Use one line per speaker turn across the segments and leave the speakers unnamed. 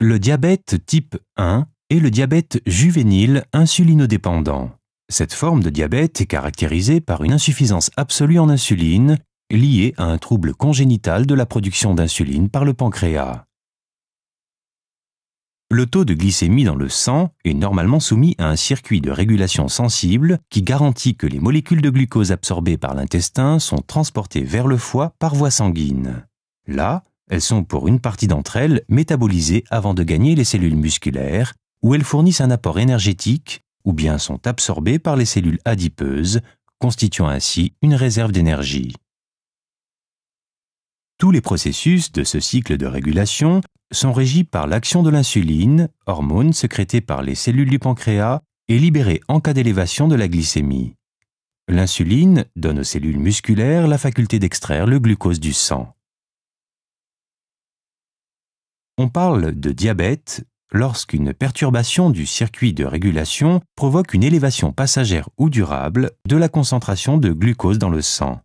Le diabète type 1 est le diabète juvénile insulinodépendant. Cette forme de diabète est caractérisée par une insuffisance absolue en insuline liée à un trouble congénital de la production d'insuline par le pancréas. Le taux de glycémie dans le sang est normalement soumis à un circuit de régulation sensible qui garantit que les molécules de glucose absorbées par l'intestin sont transportées vers le foie par voie sanguine. Là, elles sont pour une partie d'entre elles métabolisées avant de gagner les cellules musculaires, où elles fournissent un apport énergétique ou bien sont absorbées par les cellules adipeuses, constituant ainsi une réserve d'énergie. Tous les processus de ce cycle de régulation sont régis par l'action de l'insuline, hormone sécrétée par les cellules du pancréas et libérée en cas d'élévation de la glycémie. L'insuline donne aux cellules musculaires la faculté d'extraire le glucose du sang. On parle de diabète lorsqu'une perturbation du circuit de régulation provoque une élévation passagère ou durable de la concentration de glucose dans le sang.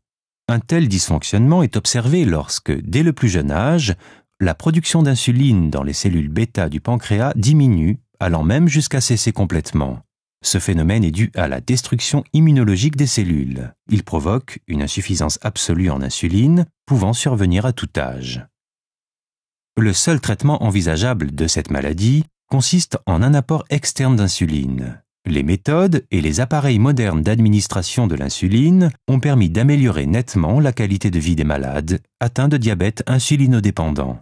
Un tel dysfonctionnement est observé lorsque, dès le plus jeune âge, la production d'insuline dans les cellules bêta du pancréas diminue, allant même jusqu'à cesser complètement. Ce phénomène est dû à la destruction immunologique des cellules. Il provoque une insuffisance absolue en insuline, pouvant survenir à tout âge. Le seul traitement envisageable de cette maladie consiste en un apport externe d'insuline. Les méthodes et les appareils modernes d'administration de l'insuline ont permis d'améliorer nettement la qualité de vie des malades atteints de diabète insulinodépendant.